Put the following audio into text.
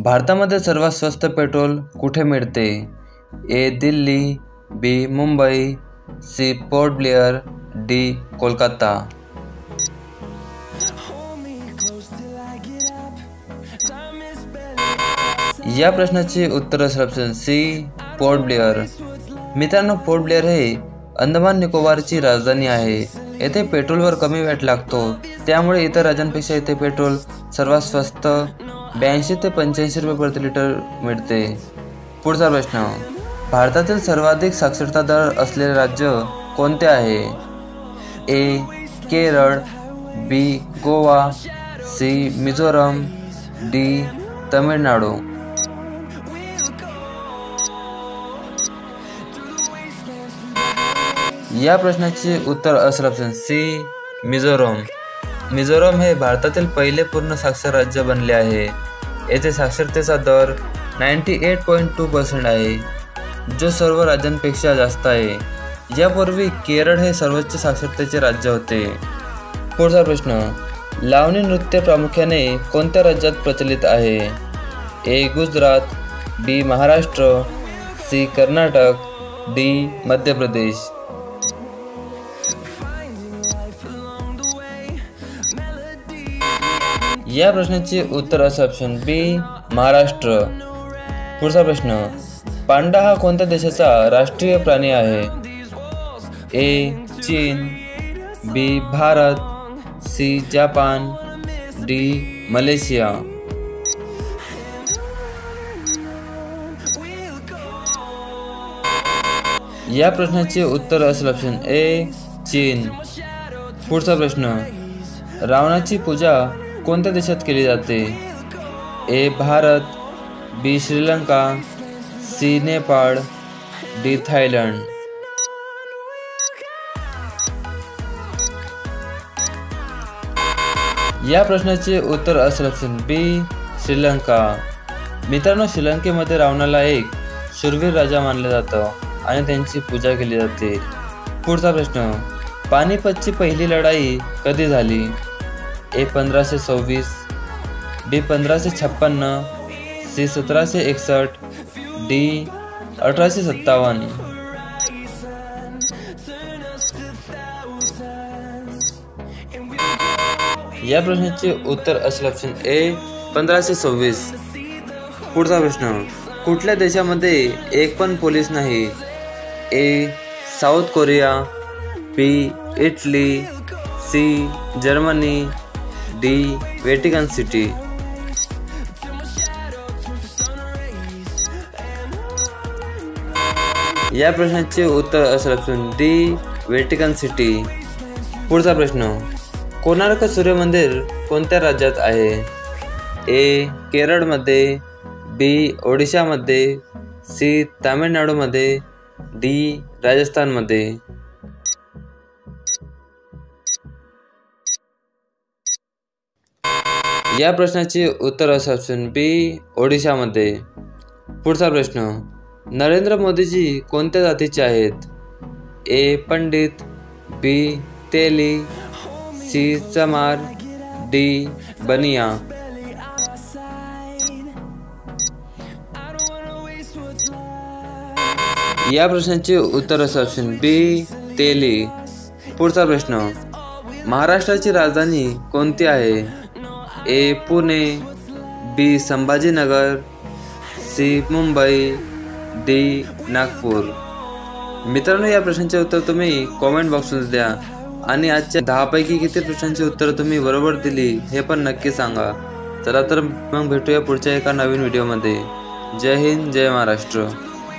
भारतामध्ये सर्वात स्वस्त पेट्रोल कुठे मिळते? A. Delhi, B. Mumbai, C. Port Blair, D. Kolkata. या प्रश्नाचे उत्तर असेल ऑप्शन सी. पोर्ट ब्लेअर. मित्रांनो, पोर्ट ब्लेअर हे अंदमान निकोबारची राजधानी आहे. येथे पेट्रोलवर कमी वॅट लागतो, त्यामुळे इतर राज्यांपेक्षा येथे पेट्रोल सर्वात स्वस्त 82 ते 85 रुपये प्रति लिटर मिळते. पुढचा प्रश्न, भारतातील सर्वाधिक साक्षरता दर असलेले राज्य कोणते आहे? ए. केरळ, बी. गोवा, सी. मिझोरम, डी. तमिळनाडू. या प्रश्नाचे उत्तर असेल ऑप्शन सी. मिझोरम. मिझोरम हे भारतातील पहिले पूर्ण साक्षर राज्य बनले आहे. येथे साक्षरतेचा दर 98.2% आहे, जो सर्व राज्यांपेक्षा जास्त आहे. यापूर्वी केरळ हे सर्वोच्च साक्षरतेचे राज्य होते. पुढचा प्रश्न, लावणी नृत्य प्रामुख्याने कोणत्या राज्यात प्रचलित आहे? ए. गुजरात, बी. महाराष्ट्र, सी. कर्नाटक, डी. मध्य प्रदेश. या प्रश्नाचे उत्तर असेल ऑप्शन बी. महाराष्ट्र. पुढचा प्रश्न, पांडा हा कोणत्या देशाचा राष्ट्रीय प्राणी आहे? ए. चीन, B. Bharat, C. Japan, D. Malaysia. या प्रश्नाचे उत्तर असेल ऑप्शन ए. चीन. पुढचा प्रश्न, रावणाची पूजा कोणत्या देशात केली जाते? ए. भारत, B. Sri Lanka, C. Nepal, D. Thailand. या प्रश्नाचे उत्तर असेल ऑप्शन बी. श्रीलंका. मित्रांनो, श्रीलंकेमध्ये रावणाला एक शूरवीर राजा मानलं जातं आणि त्यांची पूजा केली जाते. पुढचा प्रश्न, पानिपतची पहिली लढाई कधी झाली? ए. 1526, बी. 1556, सी. 1761, डी. 1857. या प्रश्नाचे उत्तर असेल ऑप्शन ए. 1526. पुढचा प्रश्न, कुठल्या देशामध्ये एक पण पोलीस नाही? A. South Korea, B. Italy, C. Germany, D. Vatican City. या प्रश्नाचे उत्तर असेल ऑप्शन डी. Vatican city. पुढचा प्रश्न, कोणार्क सूर्य मंदिर कोणत्या राज्यात आहे? ए. केरळमध्ये, बी. ओडिशामध्ये, सी. तामिळनाडूमध्ये, डी. राजस्थानमध्ये. या प्रश्नाचे उत्तर असेल ऑप्शन बी. ओडिशामध्ये. पुढचा प्रश्न, नरेंद्र मोदीजी कोणत्या जातीचे आहेत? ए. पंडित, बी. तेली, सी. चमार, डी. बनिया. या प्रश्नाचे उत्तर असेल ऑप्शन बी. तेली. पुढचा प्रश्न, महाराष्ट्राची राजधानी कोणती आहे? ए. पुणे, बी. संभाजीनगर, सी. मुंबई, डी. नागपूर. मित्रांनो, या प्रश्नाचे उत्तर तुम्ही कॉमेंट बॉक्समध्ये द्या आणि आजच्या 10 पैकी किती प्रश्नांची उत्तर तुम्ही बरोबर दिली हे पण नक्की सांगा. चला तर मग भेटूया पुढच्या एका नवीन व्हिडिओमध्ये. जय हिंद, जय महाराष्ट्र.